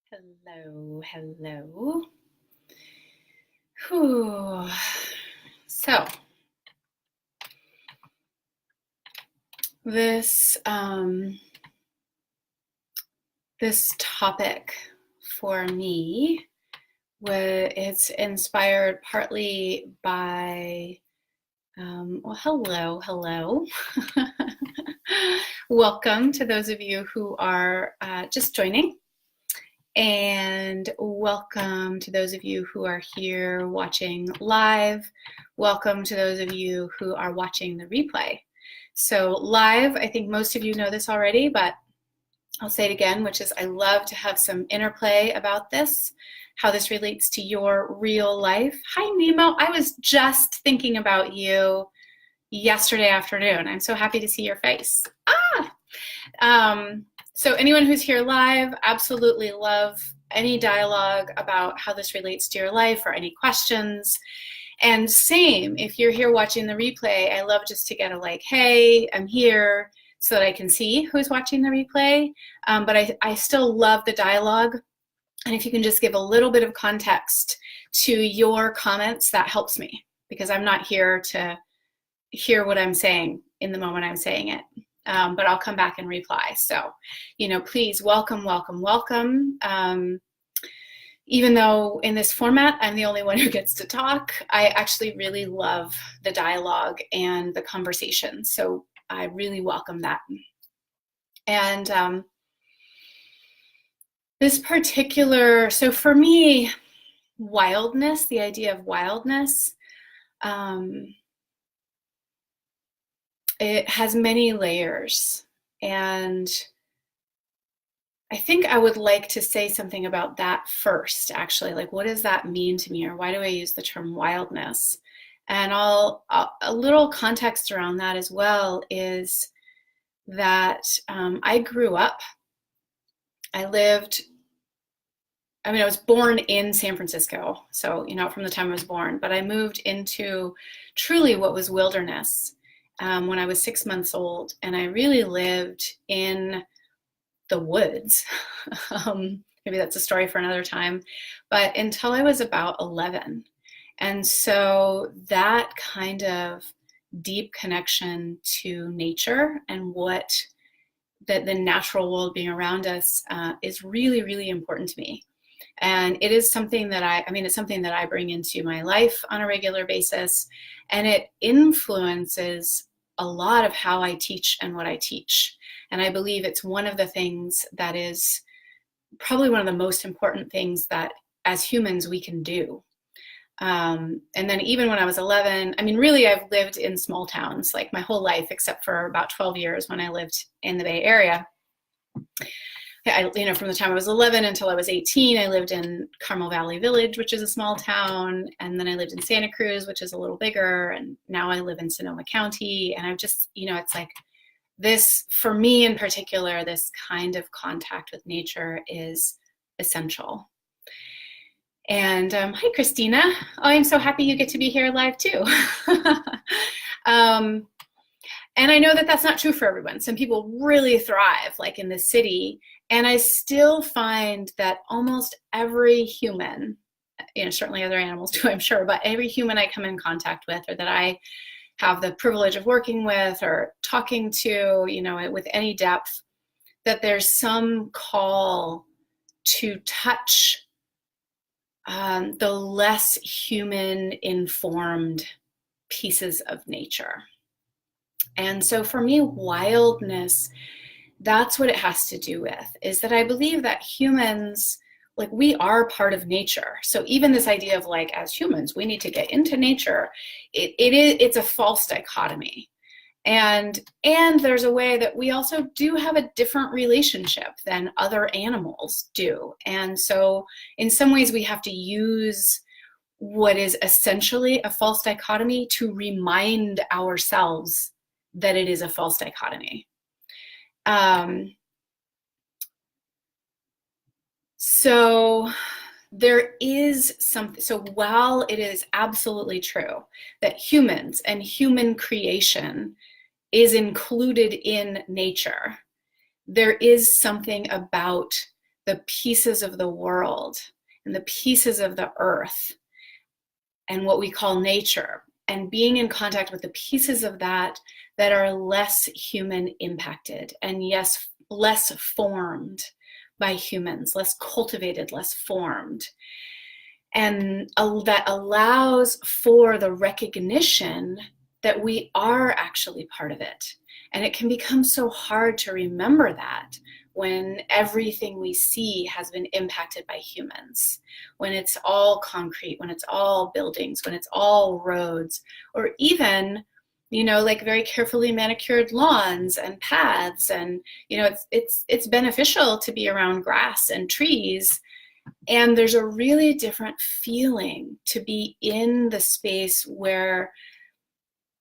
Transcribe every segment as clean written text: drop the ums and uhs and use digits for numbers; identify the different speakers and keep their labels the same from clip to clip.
Speaker 1: Hello, hello. Whew. So this this topic for me it's inspired partly by well, hello. Welcome to those of you who are just joining. And welcome to those of you who are here watching live. Welcome to those of you who are watching the replay. So live, I think most of you know this already, but I'll say it again, which is I love to have some interplay about this, how this relates to your real life. Hi, Nemo. I was just thinking about you yesterday afternoon. I'm so happy to see your face. So anyone who's here live, absolutely love any dialogue about how this relates to your life or any questions. And same, if you're here watching the replay, I love just to get a like, hey, I'm here, so that I can see who's watching the replay. But I still love the dialogue. And if you can just give a little bit of context to your comments, that helps me, because I'm not here to hear what I'm saying in the moment I'm saying it. But I'll come back and reply. So, please welcome. Even though in this format, I'm the only one who gets to talk, I actually really love the dialogue and the conversation. So I really welcome that. And this particular, so for me, wildness, the idea of wildness, it has many layers, and I think I would like to say something about that first, actually. Like, what does that mean to me, or why do I use the term wildness? And a little context around that as well is that I grew up. I was born in San Francisco, so, from the time I was born, but I moved into truly what was wilderness when I was 6 months old, and I really lived in the woods. Maybe that's a story for another time, but until I was about 11. And so that kind of deep connection to nature and what the natural world being around us is really, really important to me. And it is something that it's something that I bring into my life on a regular basis, and it influences a lot of how I teach and what I teach. And I believe it's one of the things that is probably one of the most important things that as humans we can do. And then even when I was 11, really I've lived in small towns like my whole life, except for about 12 years when I lived in the Bay Area. From the time I was 11 until I was 18, I lived in Carmel Valley Village, which is a small town. And then I lived in Santa Cruz, which is a little bigger. And now I live in Sonoma County. And I've just, it's like this, for me in particular, this kind of contact with nature is essential. And hi, Christina. Oh, I'm so happy you get to be here live too. And I know that that's not true for everyone. Some people really thrive, like in the city. And I still find that almost every human, certainly other animals too, I'm sure, but every human I come in contact with, or that I have the privilege of working with or talking to, with any depth, that there's some call to touch the less human informed pieces of nature. And so for me, wildness, that's what it has to do with, is that I believe that humans, like, we are part of nature. So even this idea of like, as humans, we need to get into nature, it's a false dichotomy. And there's a way that we also do have a different relationship than other animals do. And so in some ways we have to use what is essentially a false dichotomy to remind ourselves that it is a false dichotomy. So there is something, so while it is absolutely true that humans and human creation is included in nature, there is something about the pieces of the world and the pieces of the earth and what we call nature, and being in contact with the pieces of that that are less human impacted, and yes, less formed by humans, less cultivated, less formed. And that allows for the recognition that we are actually part of it. And it can become so hard to remember that when everything we see has been impacted by humans, when it's all concrete, when it's all buildings, when it's all roads, or even, like very carefully manicured lawns and paths. And, it's beneficial to be around grass and trees. And there's a really different feeling to be in the space where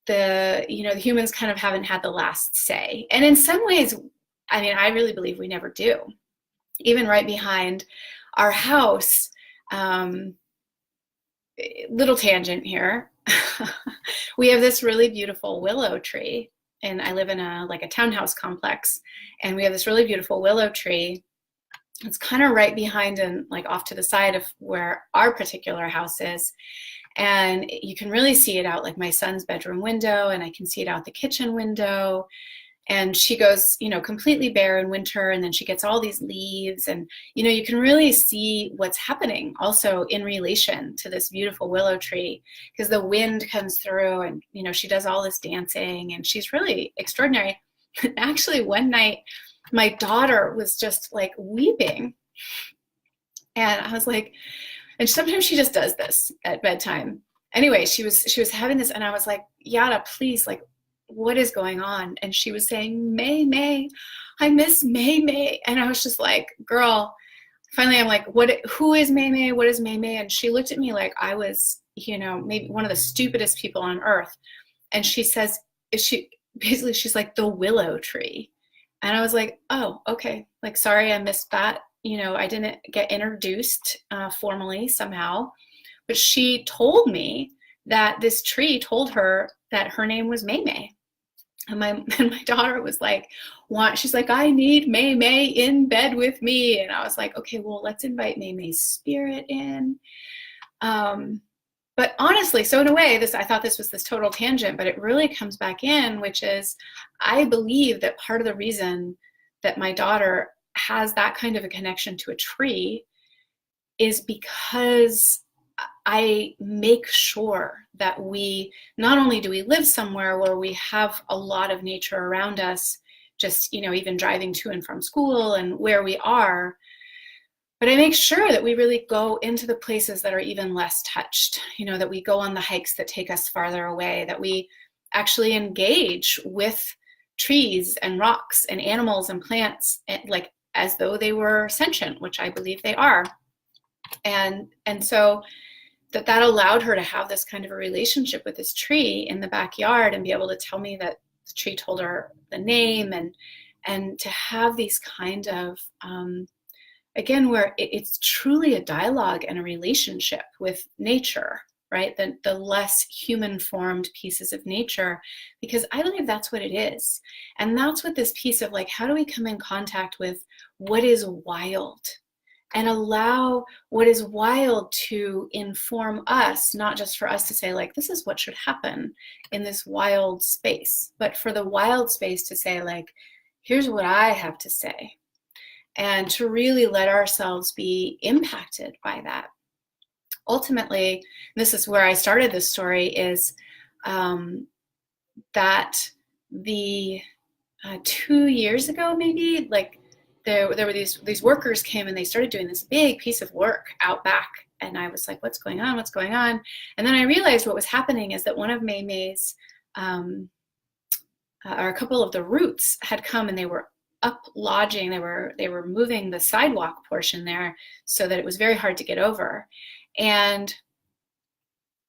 Speaker 1: the humans kind of haven't had the last say. And in some ways, I really believe we never do. Even right behind our house, little tangent here, we have this really beautiful willow tree, and I live in a townhouse complex, and we have this really beautiful willow tree. It's kind of right behind and off to the side of where our particular house is. And you can really see it out my son's bedroom window, and I can see it out the kitchen window. And she goes, completely bare in winter, and then she gets all these leaves, and, you can really see what's happening also in relation to this beautiful willow tree, because the wind comes through, and, she does all this dancing, and she's really extraordinary. Actually, one night, my daughter was just weeping, and I was like, and sometimes she just does this at bedtime. Anyway, she was having this, and I was like, Yada, please, what is going on? And she was saying, May May, I miss May May. And I was just like, girl, finally I'm like, who is May May? What is May May? And she looked at me like I was, maybe one of the stupidest people on earth. And she says, she's like, the willow tree. And I was like, oh, okay. Sorry, I missed that. I didn't get introduced formally somehow, but she told me that this tree told her that her name was May May. And my daughter was like, she's like, I need May May in bed with me. And I was like, okay, well, let's invite May May's spirit in. But honestly, so in a way, I thought this was this total tangent, but it really comes back in, which is, I believe that part of the reason that my daughter has that kind of a connection to a tree is because I make sure that we, not only do we live somewhere where we have a lot of nature around us, just, even driving to and from school and where we are, but I make sure that we really go into the places that are even less touched, that we go on the hikes that take us farther away, that we actually engage with trees and rocks and animals and plants, as though they were sentient, which I believe they are. And so that allowed her to have this kind of a relationship with this tree in the backyard and be able to tell me that the tree told her the name, and to have these kind of, again, where it's truly a dialogue and a relationship with nature, right? The less human formed pieces of nature, because I believe that's what it is. And that's what this piece of how do we come in contact with what is wild and allow what is wild to inform us, not just for us to say this is what should happen in this wild space, but for the wild space to say here's what I have to say, and to really let ourselves be impacted by that. Ultimately, this is where I started this story, is that the 2 years ago, maybe, there were these workers came and they started doing this big piece of work out back. And I was like, what's going on? What's going on? And then I realized what was happening is that one of May May's, or a couple of the roots had come, and they were up lodging. They were moving the sidewalk portion there so that it was very hard to get over. And,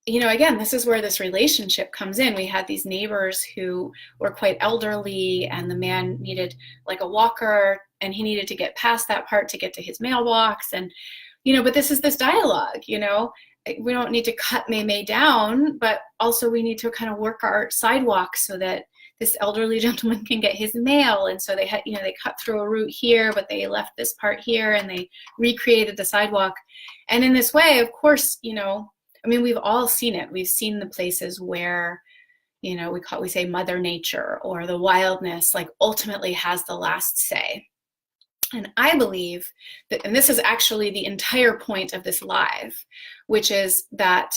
Speaker 1: again, this is where this relationship comes in. We had these neighbors who were quite elderly, and the man needed a walker, and he needed to get past that part to get to his mailbox. And, but this is this dialogue, we don't need to cut May May down, but also we need to kind of work our sidewalk so that this elderly gentleman can get his mail. And so they had, they cut through a route here, but they left this part here and they recreated the sidewalk. And in this way, of course, we've all seen it. We've seen the places where, we say Mother Nature or the wildness, like ultimately has the last say. And I believe that, and this is actually the entire point of this live, which is that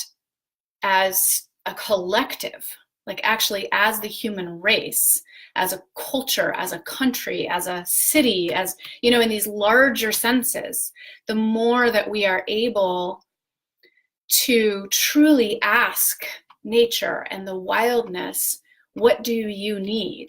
Speaker 1: as a collective, like actually as the human race, as a culture, as a country, as a city, as, in these larger senses, the more that we are able to truly ask nature and the wildness, what do you need?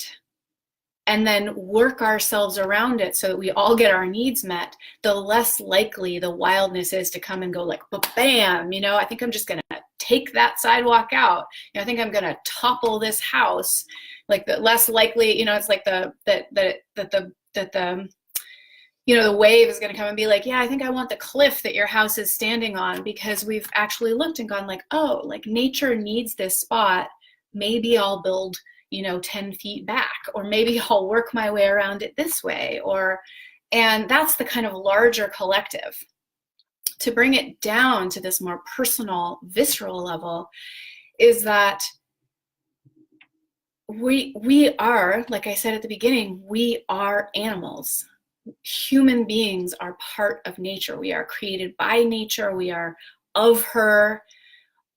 Speaker 1: And then work ourselves around it so that we all get our needs met, the less likely the wildness is to come and go like, bam, I think I'm just going to take that sidewalk out. I think I'm going to topple this house. Like the less likely, it's like the wave is going to come and be like, yeah, I think I want the cliff that your house is standing on, because we've actually looked and gone like, oh, like nature needs this spot. Maybe I'll build 10 feet back, or maybe I'll work my way around it this way, and that's the kind of larger collective. To bring it down to this more personal, visceral level, is that we are, like I said at the beginning, we are animals. Human beings are part of nature. We are created by nature. We are of her.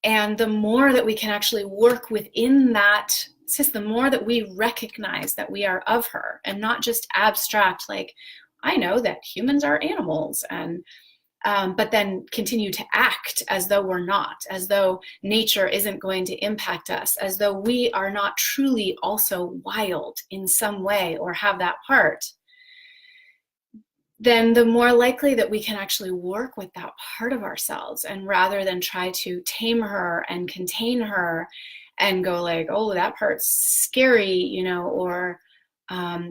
Speaker 1: And the more that we can actually work within that system, the more that we recognize that we are of her, and not just abstract, like, I know that humans are animals, and but then continue to act as though we're not, as though nature isn't going to impact us, as though we are not truly also wild in some way or have that part, then the more likely that we can actually work with that part of ourselves, and rather than try to tame her and contain her and go like, oh, that part's scary, or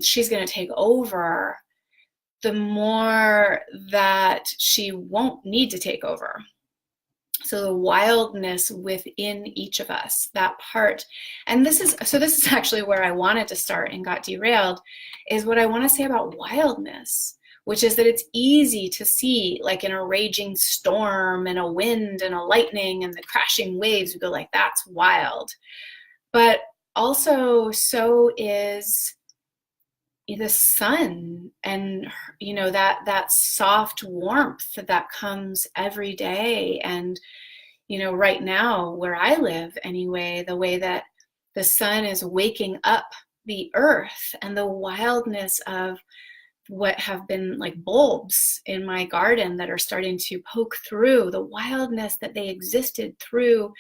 Speaker 1: she's going to take over, the more that she won't need to take over. So the wildness within each of us, that part, and this is actually where I wanted to start and got derailed, is what I want to say about wildness, which is that it's easy to see, like in a raging storm and a wind and a lightning and the crashing waves, we go like, that's wild. But also so is the sun, and that soft warmth that comes every day. And right now where I live anyway, the way that the sun is waking up the earth, and the wildness of what have been like bulbs in my garden that are starting to poke through, the wildness that they existed through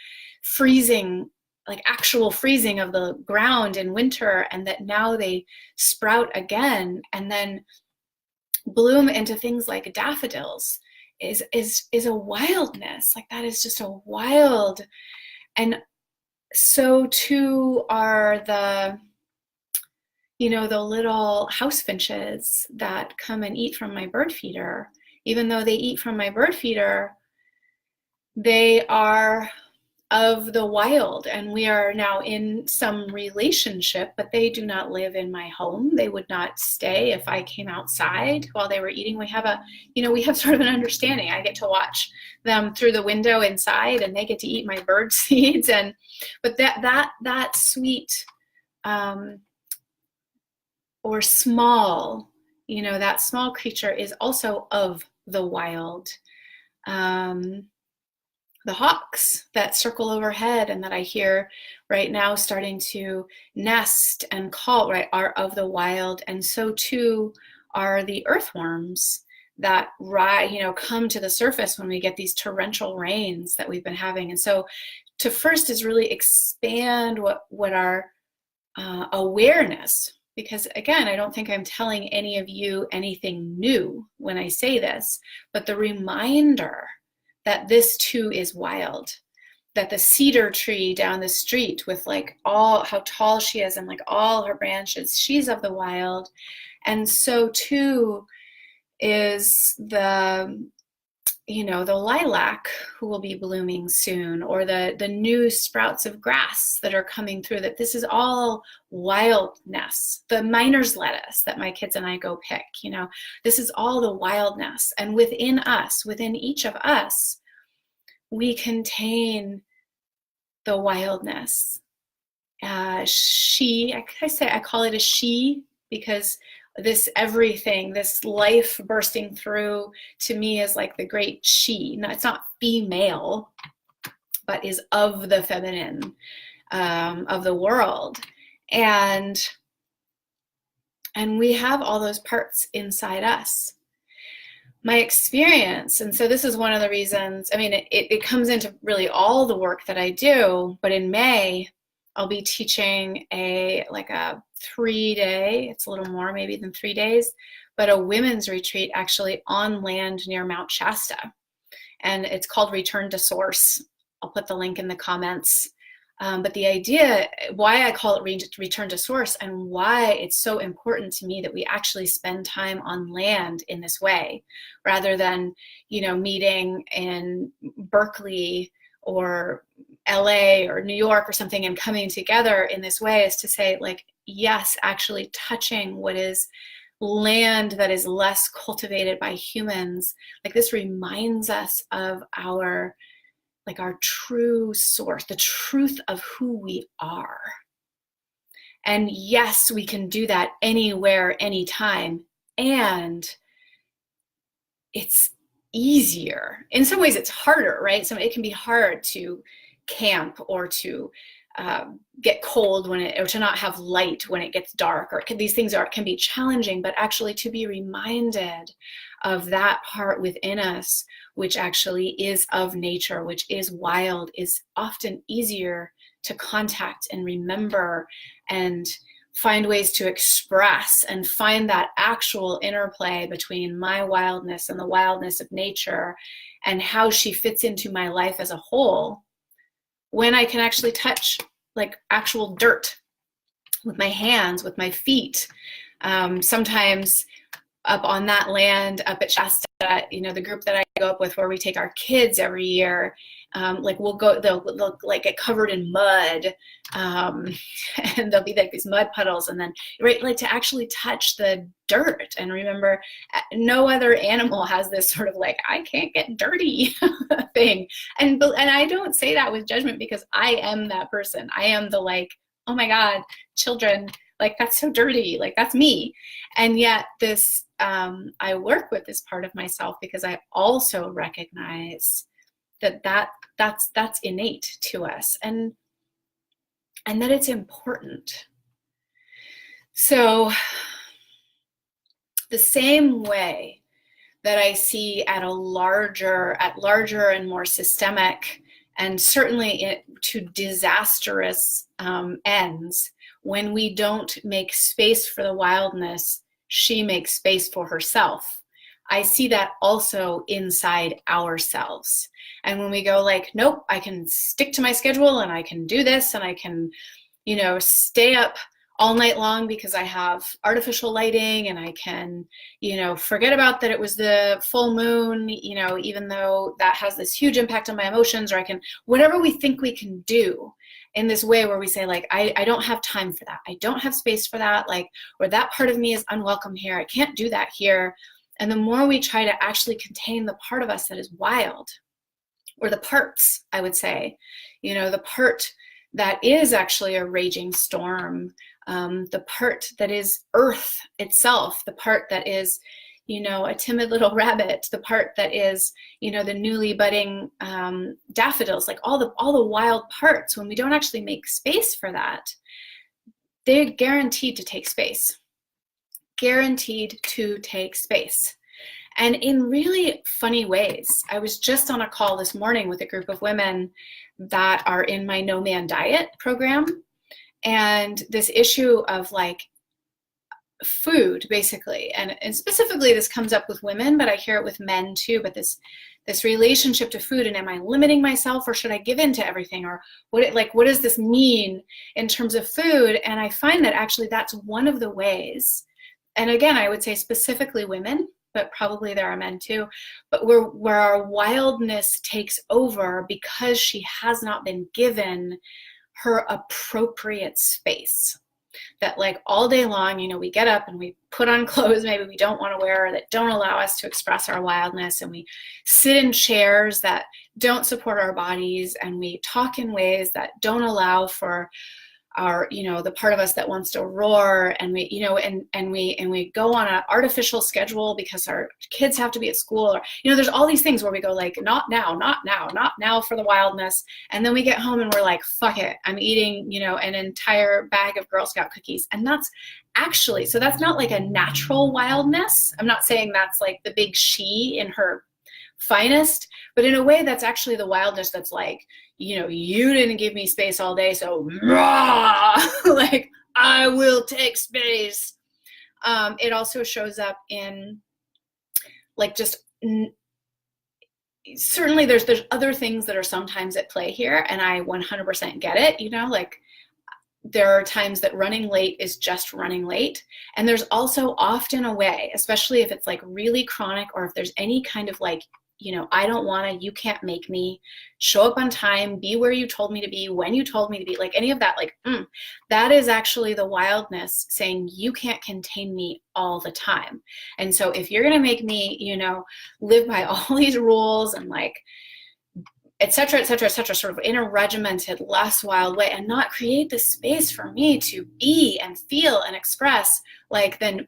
Speaker 1: freezing, like actual freezing of the ground in winter, and that now they sprout again and then bloom into things like daffodils, is a wildness. Like that is just a wild. And so too are the little house finches that come and eat from my bird feeder. Even though they eat from my bird feeder, they are of the wild, and we are now in some relationship, but they do not live in my home. They would not stay if I came outside while they were eating. We have sort of an understanding. I get to watch them through the window inside, and they get to eat my bird seeds. But that sweet, or small, that small creature is also of the wild. The hawks that circle overhead and that I hear right now starting to nest and call, right, are of the wild. And so too are the earthworms that come to the surface when we get these torrential rains that we've been having. And so to first is really expand what our awareness, because again, I don't think I'm telling any of you anything new when I say this, but the reminder that this too is wild, that the cedar tree down the street with like all how tall she is and like all her branches, she's of the wild. And so too is the you know, the lilac who will be blooming soon, or the new sprouts of grass that are coming through, that this is all wildness. The miner's lettuce that my kids and I go pick, you know, this is all the wildness. And within us, within each of us, we contain the wildness. I call it a she, because this everything, this life bursting through, to me is like the great she. No, it's not female, but is of the feminine, of the world. And we have all those parts inside us. My experience, and so this is one of the reasons, I mean, it comes into really all the work that I do, but in May, I'll be teaching a 3-day, it's a little more maybe than 3 days, but a women's retreat actually on land near Mount Shasta. And it's called Return to Source. I'll put the link in the comments. But the idea, why I call it Return to Source, and why it's so important to me that we actually spend time on land in this way, rather than, you know, meeting in Berkeley or LA or New York or something and coming together in this way, is to say, like, yes, actually touching what is land that is less cultivated by humans. Like, this reminds us of our true source, the truth of who we are. And yes, we can do that anywhere, anytime. And it's easier. In some ways it's harder, right? So it can be hard to camp, or to get cold or to not have light when it gets dark, or these things can be challenging, but actually to be reminded of that part within us, which actually is of nature, which is wild, is often easier to contact and remember and find ways to express, and find that actual interplay between my wildness and the wildness of nature, and how she fits into my life as a whole, when I can actually touch like actual dirt with my hands, with my feet. Sometimes up on that land, up at Shasta, you know, the group that I go up with, where we take our kids every year, they'll like get covered in mud, and there'll be like these mud puddles, and then, right, like to actually touch the dirt and remember no other animal has this sort of like, I can't get dirty thing. And I don't say that with judgment, because I am that person. I am the like, oh my God, children, like that's so dirty, like that's me. And yet this, I work with this part of myself, because I also recognize that's innate to us, and that it's important. So the same way that I see at larger and more systemic, and certainly to disastrous ends, when we don't make space for the wildness, she makes space for herself. I see that also inside ourselves. And when we go like, nope, I can stick to my schedule, and I can do this, and I can, you know, stay up all night long because I have artificial lighting, and I can, you know, forget about that it was the full moon, you know, even though that has this huge impact on my emotions, or I can, whatever we think we can do in this way where we say like, I don't have time for that. I don't have space for that. Like, or that part of me is unwelcome here. I can't do that here. And the more we try to actually contain the part of us that is wild, or the parts, I would say, you know, the part that is actually a raging storm, the part that is earth itself, the part that is, you know, a timid little rabbit, the part that is, you know, the newly budding daffodils, like all the wild parts, when we don't actually make space for that, they're guaranteed to take space. Guaranteed to take space. And in really funny ways. I was just on a call this morning with a group of women that are in my No Man Diet program. And this issue of like food, basically, and specifically this comes up with women, but I hear it with men too, but this relationship to food, and am I limiting myself, or should I give in to everything, or what does this mean in terms of food? And I find that actually that's one of the ways, and again, I would say specifically women, but probably there are men too, but where our wildness takes over because she has not been given her appropriate space. That like all day long, you know, we get up and we put on clothes maybe we don't want to wear, or that don't allow us to express our wildness, and we sit in chairs that don't support our bodies, and we talk in ways that don't allow for our, you know, the part of us that wants to roar, and we, you know, and we go on an artificial schedule because our kids have to be at school, or, you know, there's all these things where we go like, not now, not now, not now for the wildness. And then we get home and we're like, fuck it, I'm eating, you know, an entire bag of Girl Scout cookies. And that's actually, so that's not like a natural wildness. I'm not saying that's like the big she in her finest, but in a way that's actually the wildness that's like, you know, you didn't give me space all day, so rah, like I will take space. It also shows up in like just certainly there's other things that are sometimes at play here, and I 100% get it, you know, like there are times that running late is just running late, and there's also often a way, especially if it's like really chronic, or if there's any kind of like, you know, I don't want to, you can't make me, show up on time, be where you told me to be, when you told me to be, like any of that, like, that is actually the wildness saying you can't contain me all the time. And so if you're going to make me, you know, live by all these rules and like, et cetera, et cetera, et cetera, sort of in a regimented, less wild way, and not create the space for me to be and feel and express, like then,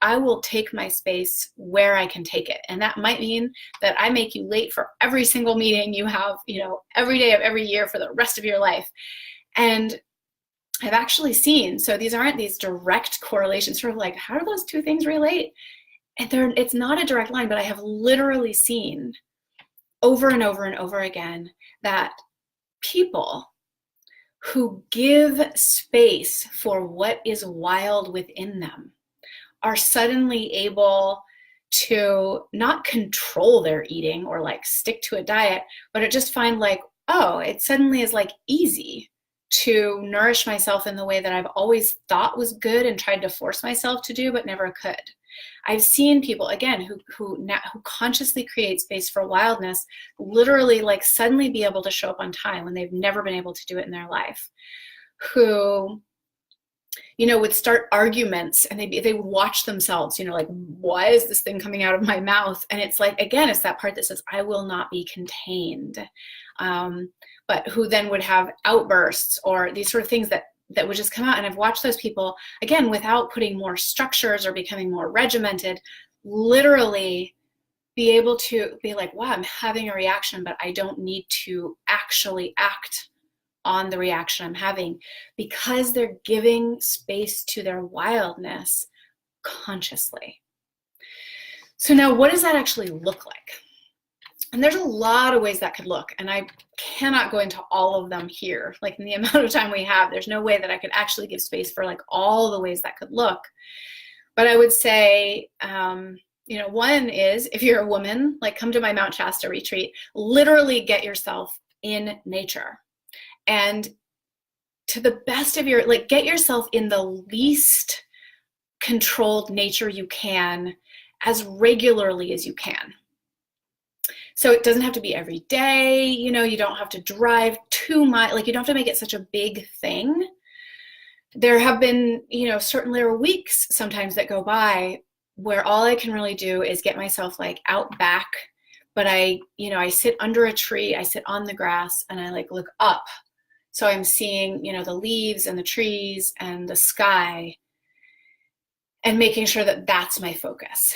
Speaker 1: I will take my space where I can take it. And that might mean that I make you late for every single meeting you have, you know, every day of every year for the rest of your life. And I've actually seen, so these aren't these direct correlations, sort of like, how do those two things relate? And it's not a direct line, but I have literally seen over and over and over again that people who give space for what is wild within them are suddenly able to not control their eating or like stick to a diet, but to just find like, oh, it suddenly is like easy to nourish myself in the way that I've always thought was good and tried to force myself to do, but never could. I've seen people, again, who consciously create space for wildness, literally like suddenly be able to show up on time when they've never been able to do it in their life, who, you know, would start arguments and they would watch themselves, you know, like, why is this thing coming out of my mouth? And it's like, again, it's that part that says, I will not be contained. But who then would have outbursts or these sort of things that would just come out. And I've watched those people, again, without putting more structures or becoming more regimented, literally be able to be like, wow, I'm having a reaction, but I don't need to actually act on the reaction I'm having, because they're giving space to their wildness consciously. So now what does that actually look like? And there's a lot of ways that could look, and I cannot go into all of them here. Like in the amount of time we have, there's no way that I could actually give space for like all the ways that could look. But I would say, you know, one is, if you're a woman, like come to my Mount Shasta retreat, literally get yourself in nature. And to the best of your, like, get yourself in the least controlled nature you can as regularly as you can. So it doesn't have to be every day, you know, you don't have to drive too much, like you don't have to make it such a big thing. There have been, you know, certainly there are weeks sometimes that go by where all I can really do is get myself like out back, but I sit under a tree, I sit on the grass, and I like look up. So I'm seeing, you know, the leaves and the trees and the sky, and making sure that that's my focus.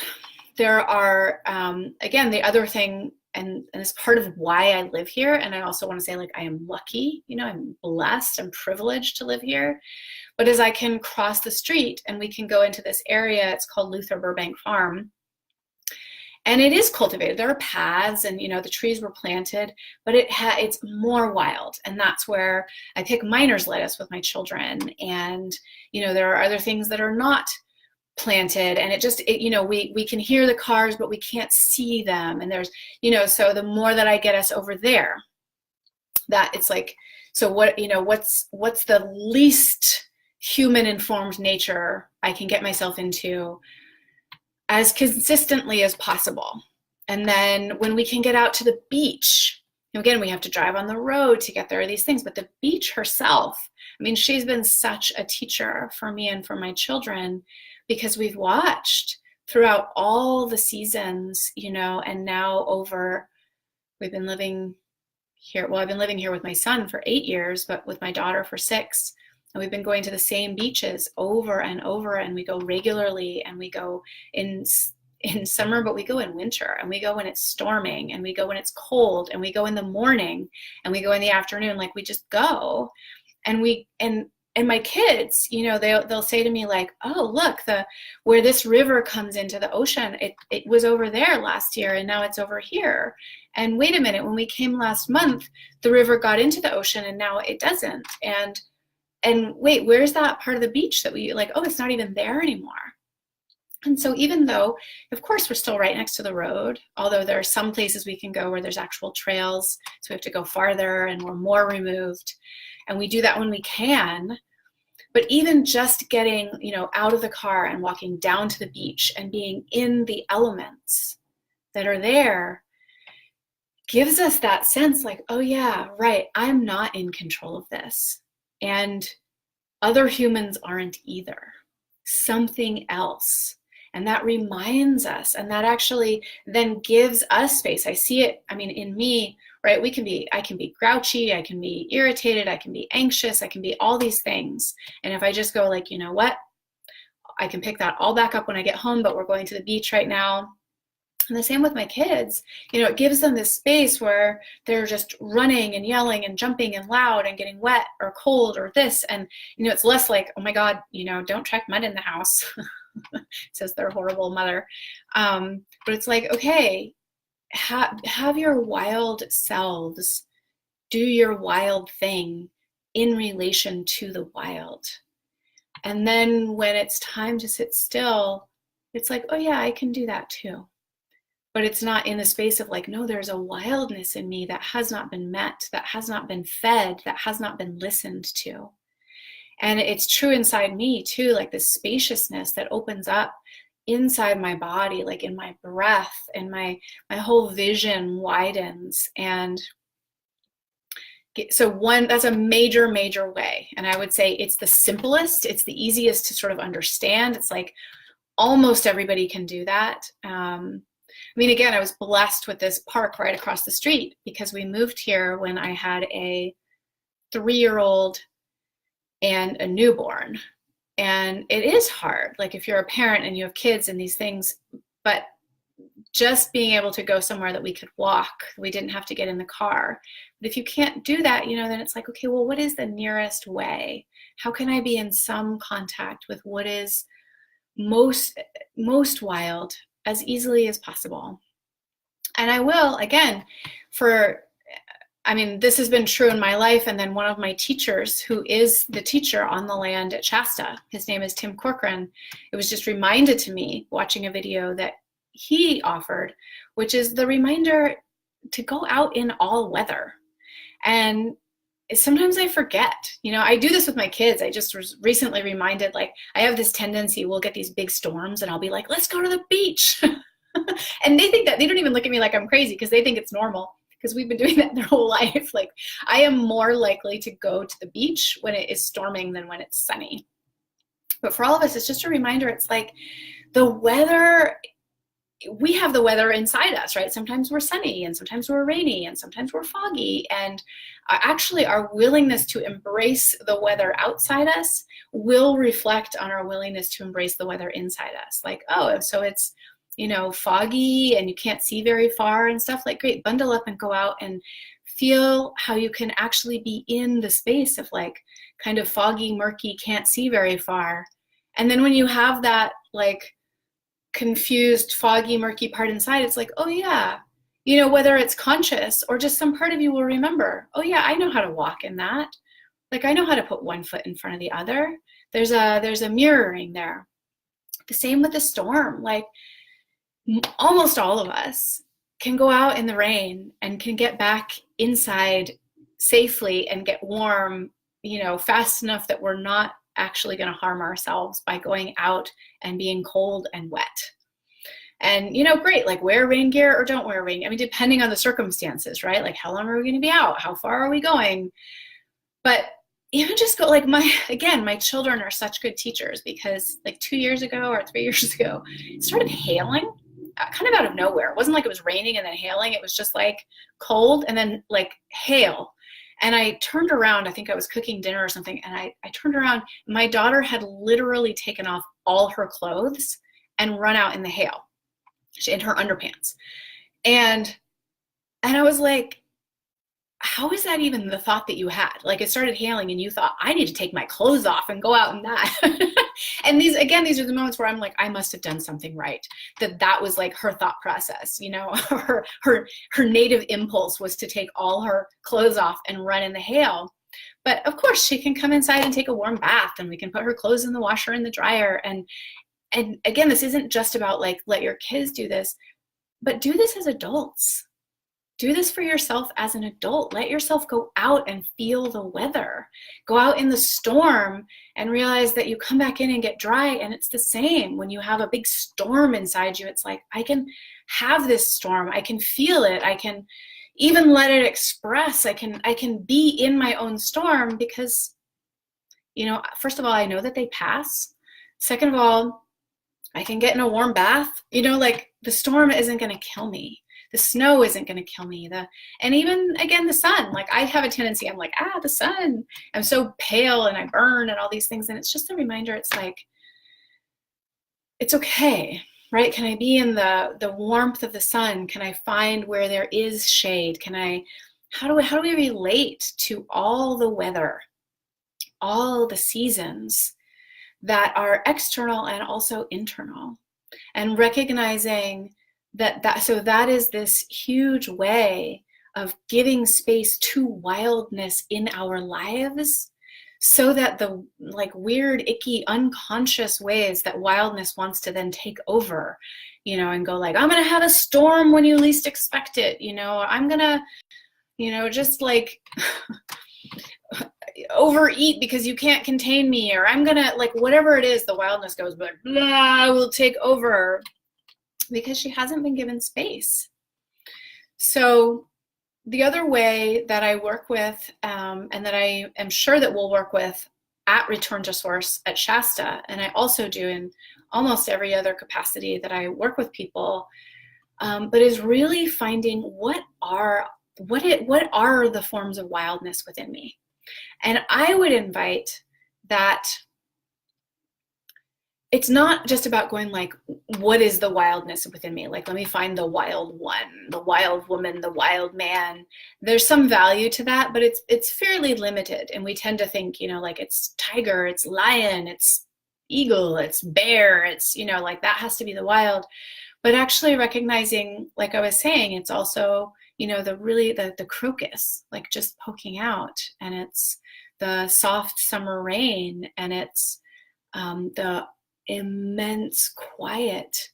Speaker 1: There are, again, the other thing, and it's part of why I live here, and I also want to say, like, I am lucky, you know, I'm blessed, I'm privileged to live here. But as I can cross the street and we can go into this area, it's called Luther Burbank Farm, and it is cultivated. There are paths, and you know the trees were planted, but it's more wild, and that's where I pick miner's lettuce with my children. And you know there are other things that are not planted, and you know we can hear the cars, but we can't see them. And there's, you know, so the more that I get us over there, that it's like, so what, you know, what's the least human informed nature I can get myself into as consistently as possible. And then when we can get out to the beach, again, we have to drive on the road to get there, these things, but the beach herself, I mean, she's been such a teacher for me and for my children, because we've watched throughout all the seasons, you know, and now we've been living here. Well, I've been living here with my son for 8 years, but with my daughter for 6. And we've been going to the same beaches over and over, and we go regularly, and we go in summer, but we go in winter, and we go when it's storming, and we go when it's cold, and we go in the morning, and we go in the afternoon. Like, we just go. And my kids, you know, they'll say to me like, oh, look, where this river comes into the ocean, it was over there last year, and now it's over here. And wait a minute, when we came last month, the river got into the ocean, and now it doesn't. And wait, where's that part of the beach that we like? Oh, it's not even there anymore. And so even though, of course, we're still right next to the road, although there are some places we can go where there's actual trails, so we have to go farther and we're more removed. And we do that when we can. But even just getting, you know, out of the car and walking down to the beach and being in the elements that are there gives us that sense like, oh yeah, right, I'm not in control of this. And other humans aren't either. Something else. And that reminds us, and that actually then gives us space. I see it, I mean, in me, right? I can be grouchy, I can be irritated, I can be anxious, I can be all these things. And if I just go like, you know what? I can pick that all back up when I get home, but we're going to the beach right now. And the same with my kids, you know, it gives them this space where they're just running and yelling and jumping and loud and getting wet or cold or this. And, you know, it's less like, oh my God, you know, don't track mud in the house, says their horrible mother. But it's like, okay, have your wild selves do your wild thing in relation to the wild. And then when it's time to sit still, it's like, oh yeah, I can do that too. But it's not in the space of like, no, there's a wildness in me that has not been met, that has not been fed, that has not been listened to. And it's true inside me too, like this spaciousness that opens up inside my body, like in my breath, and my whole vision widens. And so that's a major, major way. And I would say it's the simplest, it's the easiest to sort of understand. It's like almost everybody can do that. I mean, again, I was blessed with this park right across the street because we moved here when I had a 3-year-old and a newborn. And it is hard, like if you're a parent and you have kids and these things, but just being able to go somewhere that we could walk, we didn't have to get in the car. But if you can't do that, you know, then it's like, okay, well, what is the nearest way? How can I be in some contact with what is most wild as easily as possible? And I will, again, this has been true in my life. And then one of my teachers, who is the teacher on the land at Shasta, his name is Tim Corcoran, it was just reminded to me watching a video that he offered, which is the reminder to go out in all weather. And sometimes I forget, you know, I do this with my kids. I just was recently reminded, like, I have this tendency, we'll get these big storms and I'll be like, let's go to the beach. And they think that, they don't even look at me like I'm crazy because they think it's normal because we've been doing that their whole life. Like, I am more likely to go to the beach when it is storming than when it's sunny. But for all of us, it's just a reminder. It's like the weather, we have the weather inside us, right? Sometimes we're sunny and sometimes we're rainy and sometimes we're foggy. And actually our willingness to embrace the weather outside us will reflect on our willingness to embrace the weather inside us. Like, oh, so it's, you know, foggy and you can't see very far and stuff, like, great, bundle up and go out and feel how you can actually be in the space of like kind of foggy, murky, can't see very far. And then when you have that like confused, foggy, murky part inside, it's like, oh yeah, you know, whether it's conscious or just some part of you will remember, oh yeah, I know how to walk in that. Like, I know how to put one foot in front of the other. There's a mirroring there. The same with the storm. Like, almost all of us can go out in the rain and can get back inside safely and get warm, you know, fast enough that we're not actually going to harm ourselves by going out and being cold and wet. And, you know, great, like wear rain gear or don't wear rain. I mean, depending on the circumstances, right? Like how long are we going to be out? How far are we going? But even just go, like my children are such good teachers, because like 2 years ago or 3 years ago, it started hailing kind of out of nowhere. It wasn't like it was raining and then hailing. It was just like cold and then like hail. And I turned around, I think I was cooking dinner or something, and I turned around, my daughter had literally taken off all her clothes and run out in the hail in her underpants. And I was like, how is that even the thought that you had? Like it started hailing and you thought, I need to take my clothes off and go out in that. And these are the moments where I'm like, I must have done something right. That was like her thought process, you know, her native impulse was to take all her clothes off and run in the hail. But of course she can come inside and take a warm bath, and we can put her clothes in the washer and the dryer. And again, this isn't just about like, let your kids do this, but do this as adults. Do this for yourself as an adult. Let yourself go out and feel the weather. Go out in the storm and realize that you come back in and get dry, and it's the same. When you have a big storm inside you, it's like, I can have this storm. I can feel it. I can even let it express. I can be in my own storm because, you know, first of all, I know that they pass. Second of all, I can get in a warm bath. You know, like the storm isn't going to kill me. The snow isn't going to kill me. And even again, the sun, like I have a tendency, I'm like, the sun, I'm so pale and I burn and all these things. And it's just a reminder. It's like, it's okay, right? Can I be in the warmth of the sun? Can I find where there is shade? How do we relate to all the weather, all the seasons that are external and also internal, and recognizing that is this huge way of giving space to wildness in our lives, so that the like weird, icky, unconscious ways that wildness wants to then take over, you know, and go like, I'm gonna have a storm when you least expect it, you know, I'm gonna, you know, just like overeat because you can't contain me, or I'm gonna, like, whatever it is, the wildness goes, but blah, will take over, because she hasn't been given space. So the other way that I work with, and that I am sure that we'll work with at Return to Source at Shasta, and I also do in almost every other capacity that I work with people, but is really finding what are the forms of wildness within me. And I would invite that it's not just about going like, what is the wildness within me? Like, let me find the wild one, the wild woman, the wild man. There's some value to that, but it's fairly limited. And we tend to think, you know, like it's tiger, it's lion, it's eagle, it's bear, it's, you know, like that has to be the wild. But actually recognizing, like I was saying, it's also, you know, the crocus, like just poking out, and it's the soft summer rain, and it's the immense quiet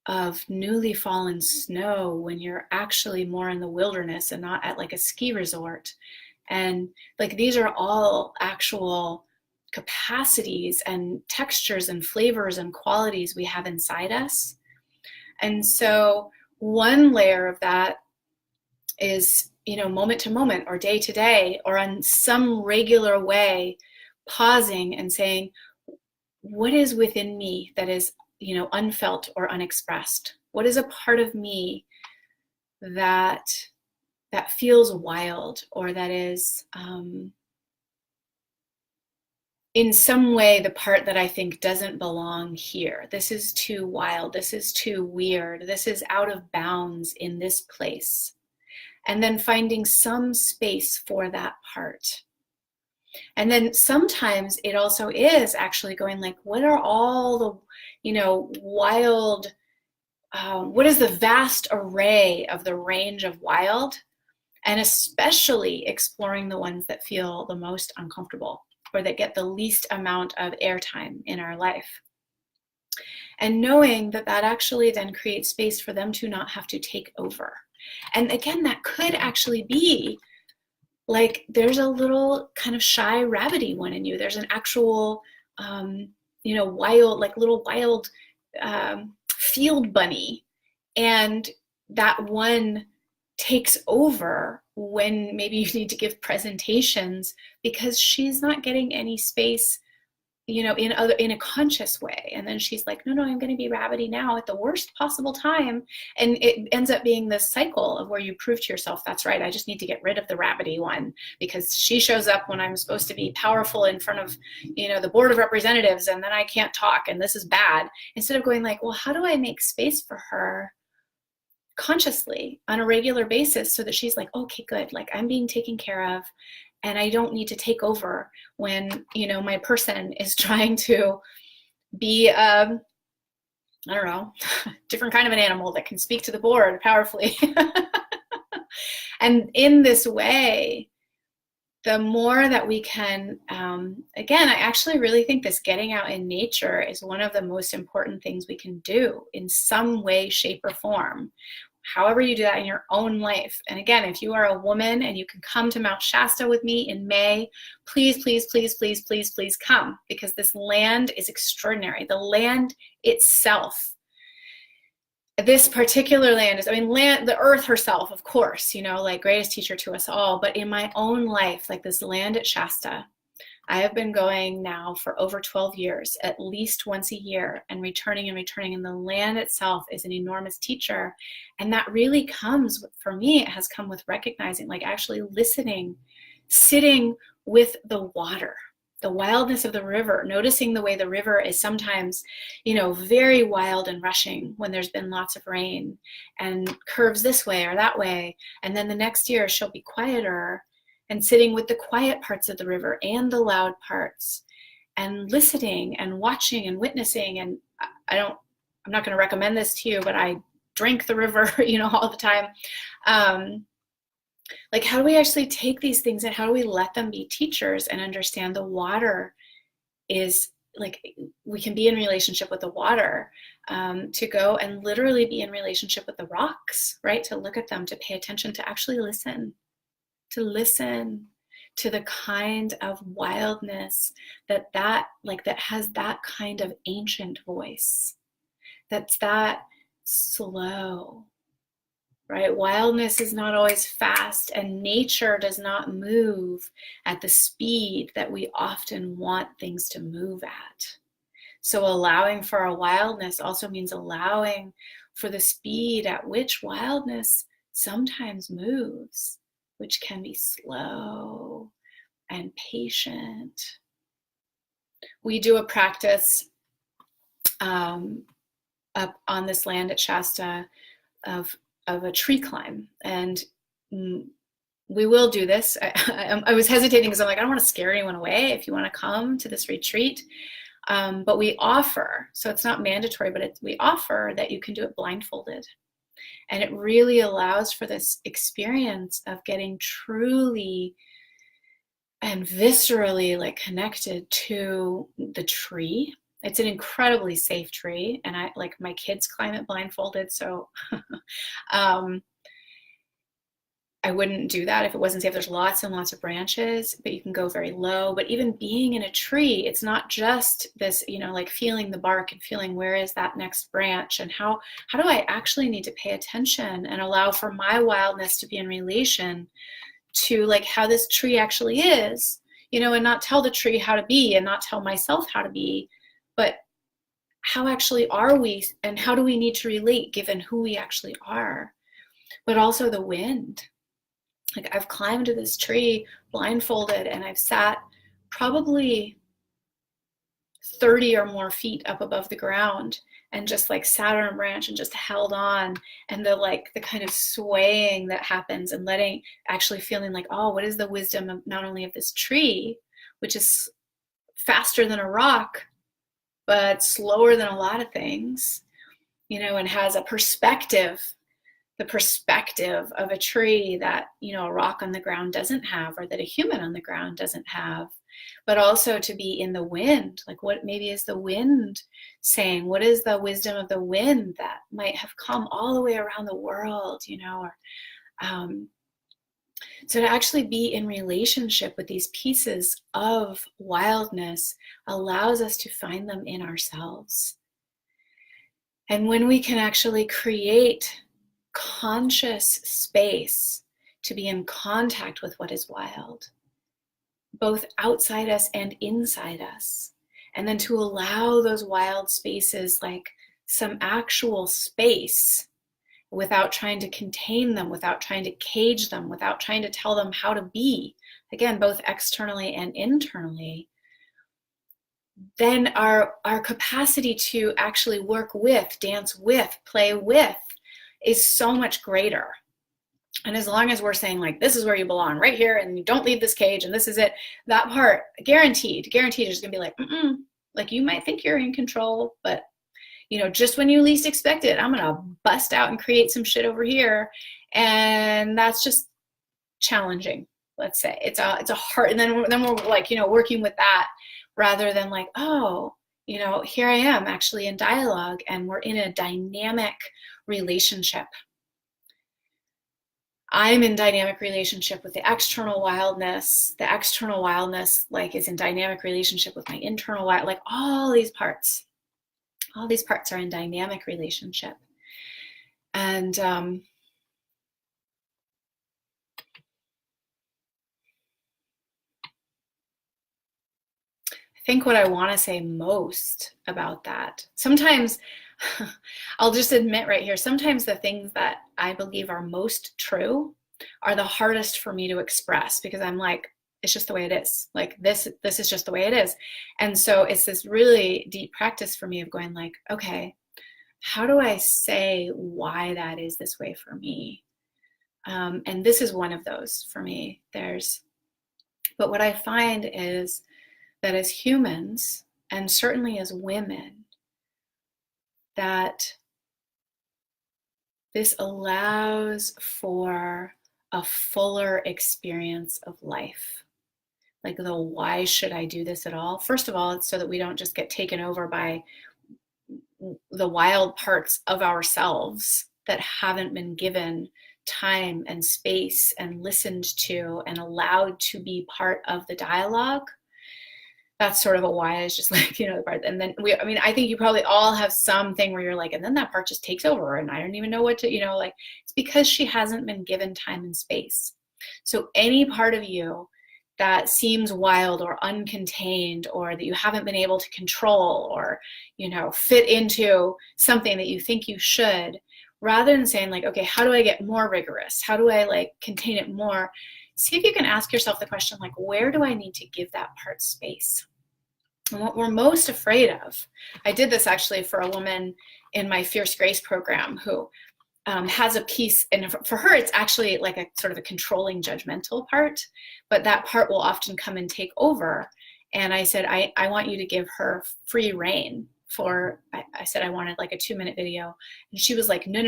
Speaker 1: of newly fallen snow when you're actually more in the wilderness and not at like a ski resort. And like these are all actual capacities and textures and flavors and qualities we have inside us. And so one layer of that is, you know, moment to moment or day to day or on some regular way, pausing and saying, what is within me that is, you know, unfelt or unexpressed? What is a part of me that feels wild, or that is in some way the part that I think doesn't belong here? This is too wild. This is too weird. This is out of bounds in this place. And then finding some space for that part. And then sometimes it also is actually going like, what are all the, you know, wild, what is the vast array of the range of wild? And especially exploring the ones that feel the most uncomfortable or that get the least amount of airtime in our life. And knowing that that actually then creates space for them to not have to take over. And again, that could actually be like there's a little kind of shy, rabbity one in you. There's an actual, you know, wild, like little wild field bunny, and that one takes over when maybe you need to give presentations because she's not getting any space, you know, in a conscious way. And then she's like, no, I'm going to be rabbity now at the worst possible time. And it ends up being this cycle of where you prove to yourself, that's right, I just need to get rid of the rabbity one because she shows up when I'm supposed to be powerful in front of, you know, the board of representatives, and then I can't talk and this is bad. Instead of going like, well, how do I make space for her consciously on a regular basis so that she's like, okay, good, like I'm being taken care of, and I don't need to take over when, you know, my person is trying to be, I don't know, different kind of an animal that can speak to the board powerfully. And in this way, the more that we can, again, I actually really think this getting out in nature is one of the most important things we can do in some way, shape, or form. However you do that in your own life. And again, if you are a woman and you can come to Mount Shasta with me in May, please, please, please, please, please, please come, because this land is extraordinary. The land itself, this particular land is, I mean, land, the earth herself, of course, you know, like greatest teacher to us all, but in my own life, like this land at Shasta, I have been going now for over 12 years, at least once a year, and returning, and the land itself is an enormous teacher. And that really comes, for me, it has come with recognizing, like actually listening, sitting with the water, the wildness of the river, noticing the way the river is sometimes, you know, very wild and rushing when there's been lots of rain and curves this way or that way. And then the next year she'll be quieter, and sitting with the quiet parts of the river and the loud parts, and listening and watching and witnessing. And I'm not going to recommend this to you, but I drink the river, you know, all the time. Like, how do we actually take these things and how do we let them be teachers and understand the water is like, we can be in relationship with the water, to go and literally be in relationship with the rocks, right? To look at them, to pay attention, to actually listen to the kind of wildness that has that kind of ancient voice, that's that slow, right? Wildness is not always fast, and nature does not move at the speed that we often want things to move at. So allowing for a wildness also means allowing for the speed at which wildness sometimes moves, which can be slow and patient. We do a practice up on this land at Shasta of a tree climb, and we will do this. I was hesitating because I'm like, I don't want to scare anyone away if you want to come to this retreat, but we offer, so it's not mandatory, but we offer that you can do it blindfolded. And it really allows for this experience of getting truly and viscerally like connected to the tree. It's an incredibly safe tree, and I like my kids climb it blindfolded, so I wouldn't do that if it wasn't safe. There's lots and lots of branches, but you can go very low. But even being in a tree, it's not just this, you know, like feeling the bark and feeling where is that next branch, and how do I actually need to pay attention and allow for my wildness to be in relation to like how this tree actually is, you know, and not tell the tree how to be and not tell myself how to be, but how actually are we and how do we need to relate given who we actually are. But also the wind. Like I've climbed this tree blindfolded, and I've sat probably 30 or more feet up above the ground and just like sat on a branch and just held on, and the kind of swaying that happens and actually feeling like, oh, what is the wisdom of not only of this tree, which is faster than a rock, but slower than a lot of things, you know, and has a perspective, the perspective of a tree that, you know, a rock on the ground doesn't have, or that a human on the ground doesn't have. But also to be in the wind, like what maybe is the wind saying? What is the wisdom of the wind that might have come all the way around the world, you know? Or so to actually be in relationship with these pieces of wildness allows us to find them in ourselves. And when we can actually create conscious space to be in contact with what is wild, both outside us and inside us, and then to allow those wild spaces like some actual space without trying to contain them, without trying to cage them, without trying to tell them how to be, again, both externally and internally, then our capacity to actually work with, dance with, play with is so much greater. And as long as we're saying like, this is where you belong, right here, and you don't leave this cage, and this is it, that part, guaranteed is gonna be like, like you might think you're in control, but just when you least expect it, I'm gonna bust out and create some shit over here. And that's just challenging, let's say. It's a hard, and then we're like, working with that rather than like, oh, here I am actually in dialogue and we're in a dynamic relationship. I'm in dynamic relationship with the external wildness. The external wildness like is in dynamic relationship with my internal wild, like all these parts are in dynamic relationship. And I think what I want to say most about that, sometimes I'll just admit right here, sometimes the things that I believe are most true are the hardest for me to express, because I'm like, it's just the way it is. Like this is just the way it is. And so it's this really deep practice for me of going like, okay, how do I say why that is this way for me? And this is one of those for me. But what I find is that as humans, and certainly as women, that this allows for a fuller experience of life. Like the why should I do this at all? First of all, it's so that we don't just get taken over by the wild parts of ourselves that haven't been given time and space and listened to and allowed to be part of the dialogue. That's sort of a why, is just like, the part. And then I think you probably all have something where you're like, and then that part just takes over and I don't even know what to, like, it's because she hasn't been given time and space. So any part of you that seems wild or uncontained, or that you haven't been able to control or, fit into something that you think you should, rather than saying like, okay, how do I get more rigorous? How do I like contain it more? See if you can ask yourself the question, like, where do I need to give that part space? And what we're most afraid of, I did this actually for a woman in my Fierce Grace program who has a piece, and for her it's actually like a sort of a controlling judgmental part, but that part will often come and take over. And I said, I want you to give her free reign for, I said I wanted like a 2-minute video. And she was like, no,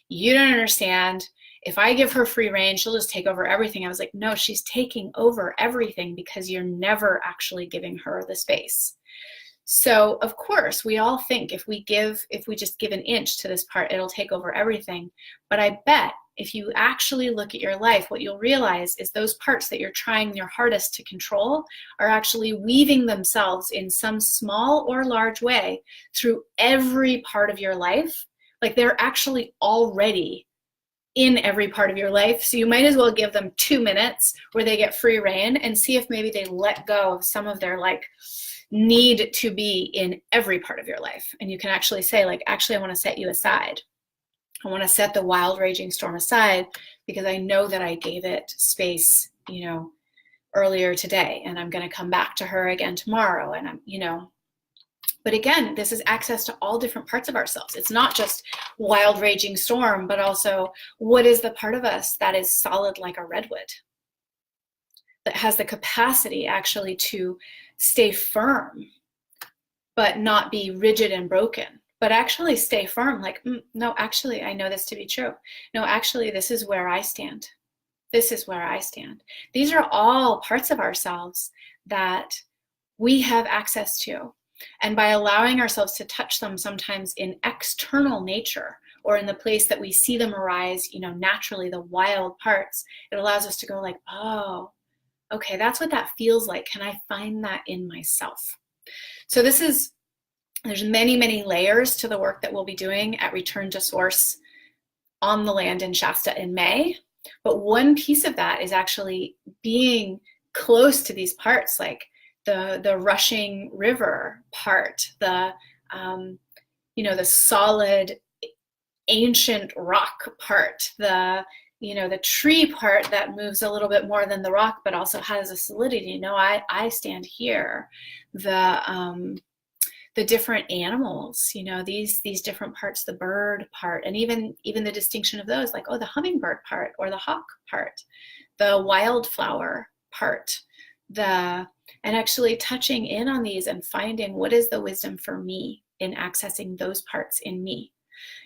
Speaker 1: you don't understand. If I give her free reign, she'll just take over everything. I was like, no, she's taking over everything because you're never actually giving her the space. So of course we all think if we just give an inch to this part, it'll take over everything. But I bet if you actually look at your life, what you'll realize is those parts that you're trying your hardest to control are actually weaving themselves in some small or large way through every part of your life. Like they're actually already in every part of your life. So you might as well give them 2 minutes where they get free reign and see if maybe they let go of some of their like need to be in every part of your life. And you can actually say like, actually, I want to set you aside. I want to set the wild raging storm aside because I know that I gave it space, earlier today, and I'm going to come back to her again tomorrow. And but again, this is access to all different parts of ourselves. It's not just wild raging storm, but also what is the part of us that is solid like a redwood, that has the capacity actually to stay firm, but not be rigid and broken, but actually stay firm. Like, no, actually, I know this to be true. No, actually, this is where I stand. This is where I stand. These are all parts of ourselves that we have access to. And by allowing ourselves to touch them sometimes in external nature, or in the place that we see them arise, naturally, the wild parts, it allows us to go like, oh, okay, that's what that feels like. Can I find that in myself? So this is There's many, many layers to the work that we'll be doing at Return to Source on the land in Shasta in May. But one piece of that is actually being close to these parts, like the rushing river part, the the solid ancient rock part, the tree part that moves a little bit more than the rock, but also has a solidity. I stand here. The different animals, these different parts, the bird part, and even the distinction of those, like, the hummingbird part or the hawk part, the wildflower part, and actually touching in on these and finding what is the wisdom for me in accessing those parts in me,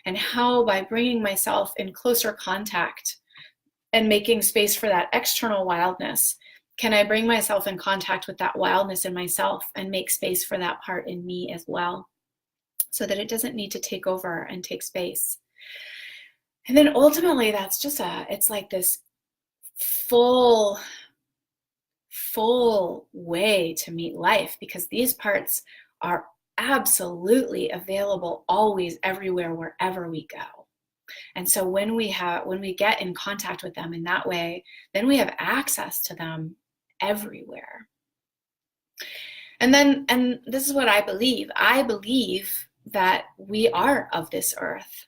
Speaker 1: and how by bringing myself in closer contact and making space for that external wildness, can I bring myself in contact with that wildness in myself and make space for that part in me as well, so that it doesn't need to take over and take space. And then ultimately, that's just it's like this full way to meet life, because these parts are absolutely available always, everywhere, wherever we go. And so when we get in contact with them in that way, then we have access to them everywhere. And this is what I believe. I believe that we are of this earth,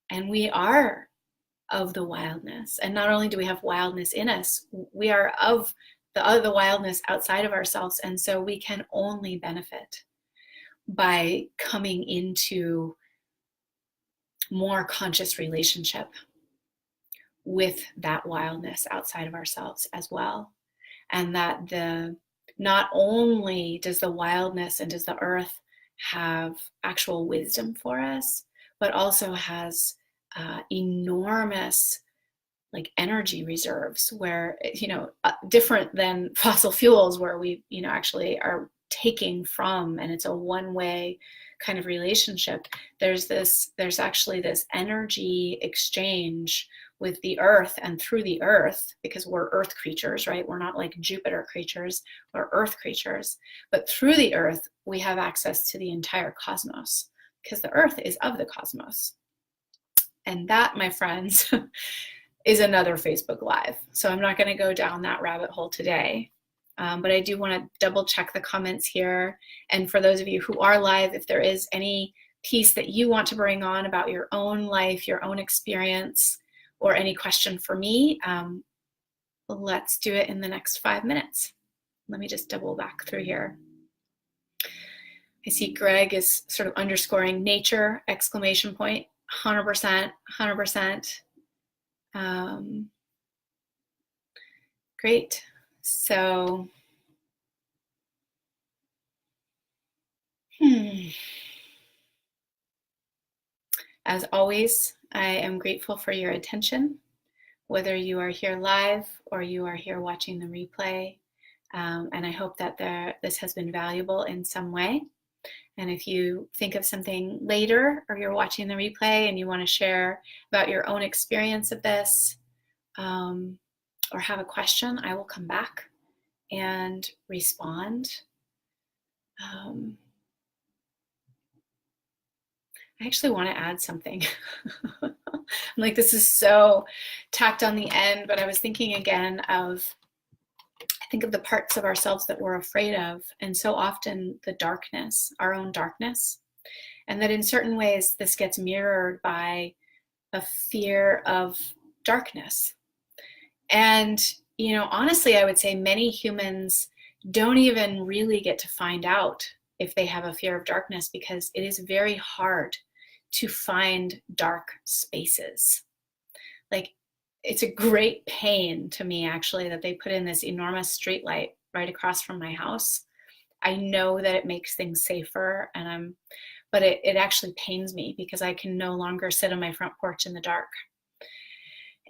Speaker 1: and we are of the wildness. And not only do we have wildness in us, we are of the wildness outside of ourselves. And so we can only benefit by coming into more conscious relationship with that wildness outside of ourselves as well. And that not only does the wildness and does the earth have actual wisdom for us, but also has enormous energy reserves, where different than fossil fuels, where we actually are taking from, and it's a one-way kind of relationship. There's actually this energy exchange with the earth and through the earth, because we're earth creatures, right? We're not like Jupiter creatures, we're earth creatures. But through the earth, we have access to the entire cosmos, because the earth is of the cosmos. And that, my friends, is another Facebook Live. So I'm not going to go down that rabbit hole today. But I do want to double check the comments here. And for those of you who are live, if there is any piece that you want to bring on about your own life, your own experience, or any question for me, let's do it in the next 5 minutes. Let me just double back through here. I see Greg is sort of underscoring nature, exclamation point, 100%, 100%. Great. So, as always, I am grateful for your attention, whether you are here live or you are here watching the replay. And I hope that this has been valuable in some way. And if you think of something later, or you're watching the replay and you want to share about your own experience of this, or have a question, I will come back and respond. I actually want to add something. I'm like, this is so tacked on the end, but I was thinking again I think of the parts of ourselves that we're afraid of, and so often the darkness, our own darkness, and that in certain ways this gets mirrored by a fear of darkness. And, honestly, I would say many humans don't even really get to find out if they have a fear of darkness, because it is very hard to find dark spaces. Like, it's a great pain to me, actually, that they put in this enormous street light right across from my house. I know that it makes things safer, but it actually pains me, because I can no longer sit on my front porch in the dark.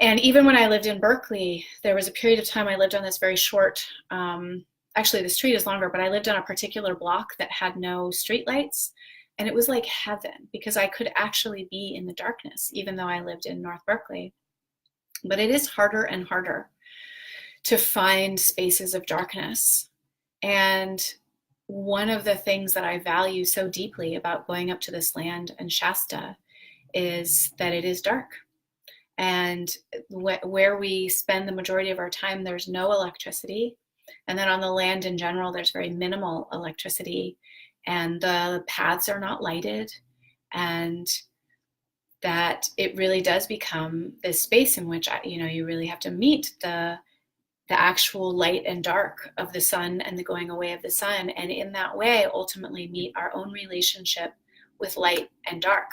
Speaker 1: And even when I lived in Berkeley, there was a period of time I lived on this very short, actually the street is longer, but I lived on a particular block that had no street lights. And it was like heaven, because I could actually be in the darkness, even though I lived in North Berkeley. But it is harder and harder to find spaces of darkness. And one of the things that I value so deeply about going up to this land and Shasta is that it is dark. And where we spend the majority of our time, there's no electricity. And then on the land in general, there's very minimal electricity, and the paths are not lighted. And that it really does become this space in which, you really have to meet the actual light and dark of the sun and the going away of the sun. And in that way, ultimately meet our own relationship with light and dark.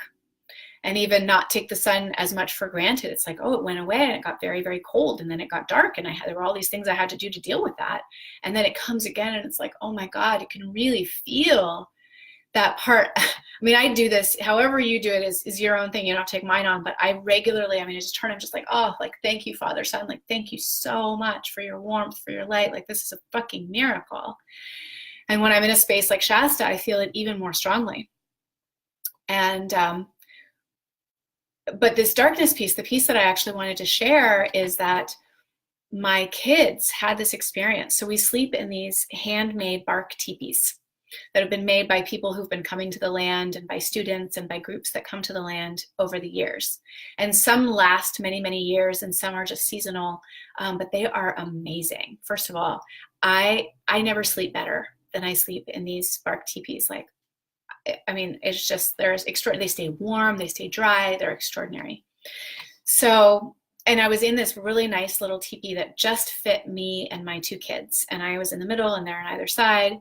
Speaker 1: And even not take the sun as much for granted. It's like, oh, it went away and it got very, very cold, and then it got dark, and there were all these things I had to do to deal with that. And then it comes again, and it's like, oh my God, you can really feel that part. I mean, I do this, however you do it is your own thing. You don't have to take mine on, but I regularly, I just turn, I'm just like, oh, like, thank you, Father, Son, like, thank you so much for your warmth, for your light. Like, this is a fucking miracle. And when I'm in a space like Shasta, I feel it even more strongly. And, but this darkness piece, the piece that I actually wanted to share, is that my kids had this experience. So we sleep in these handmade bark teepees that have been made by people who've been coming to the land, and by students and by groups that come to the land over the years. And some last many, many years, and some are just seasonal, but they are amazing. First of all, I never sleep better than I sleep in these bark teepees. Like, it's just, they stay warm, they stay dry, they're extraordinary. So, and I was in this really nice little teepee that just fit me and my two kids. And I was in the middle, and they're on either side.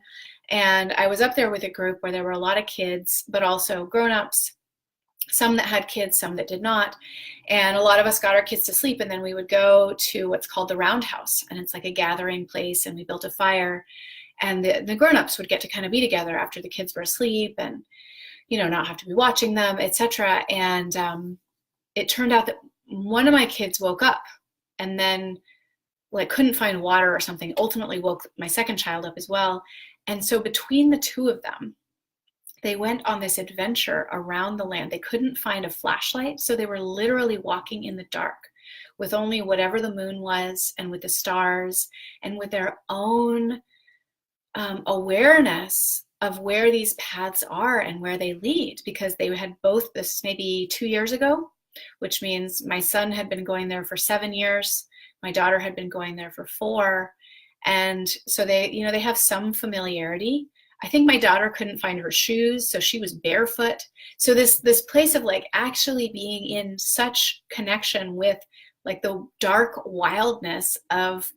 Speaker 1: And I was up there with a group where there were a lot of kids, but also grown-ups, some that had kids, some that did not. And a lot of us got our kids to sleep, and then we would go to what's called the roundhouse. And it's like a gathering place, and we built a fire. And the grown-ups would get to kind of be together after the kids were asleep, and, not have to be watching them, etc. And it turned out that one of my kids woke up, and then couldn't find water or something, ultimately woke my second child up as well. And so between the two of them, they went on this adventure around the land. They couldn't find a flashlight, so they were literally walking in the dark with only whatever the moon was, and with the stars, and with their own awareness of where these paths are and where they lead, because they had both this maybe 2 years ago, which means my son had been going there for 7 years. My daughter had been going there for 4. And so they have some familiarity. I think my daughter couldn't find her shoes, so she was barefoot. So this place of actually being in such connection with the dark wildness of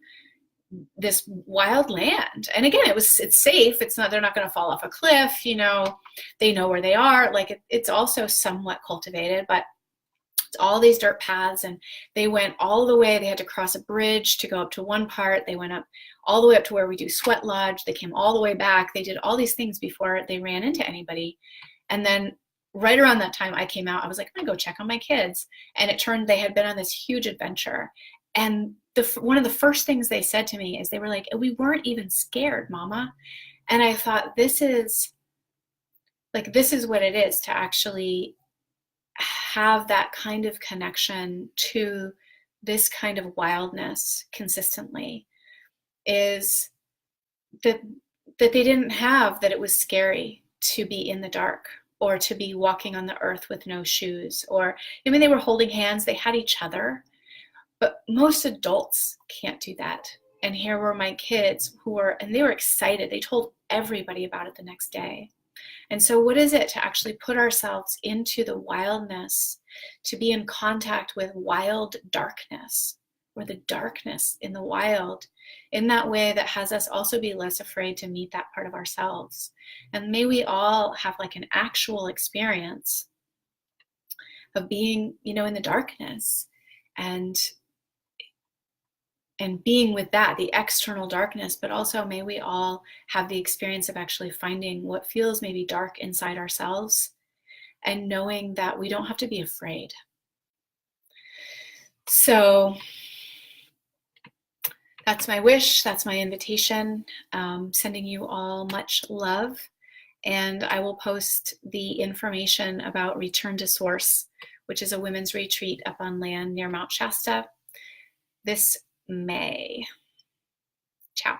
Speaker 1: this wild land. And again, it's safe. It's not, they're not going to fall off a cliff, they know where they are. It's also somewhat cultivated, but it's all these dirt paths. And they went all the way, they had to cross a bridge to go up to one part. They went up all the way up to where we do sweat lodge. They came all the way back. They did all these things before they ran into anybody. And then right around that time I came out, I was like, I'm gonna go check on my kids. And it turned, they had been on this huge adventure. And one of the first things they said to me is they were like, we weren't even scared, Mama. And I thought, this is what it is to actually have that kind of connection to this kind of wildness consistently, is that they didn't have, that it was scary to be in the dark, or to be walking on the earth with no shoes, or, they were holding hands, they had each other. But most adults can't do that. And here were my kids and they were excited. They told everybody about it the next day. And so what is it to actually put ourselves into the wildness, to be in contact with wild darkness, or the darkness in the wild, in that way that has us also be less afraid to meet that part of ourselves. And may we all have an actual experience of being, in the darkness, and being with that, the external darkness, but also may we all have the experience of actually finding what feels maybe dark inside ourselves, and knowing that we don't have to be afraid. So that's my wish, that's my invitation. Sending you all much love, and I will post the information about Return to Source, which is a women's retreat up on land near Mount Shasta, this May. Ciao.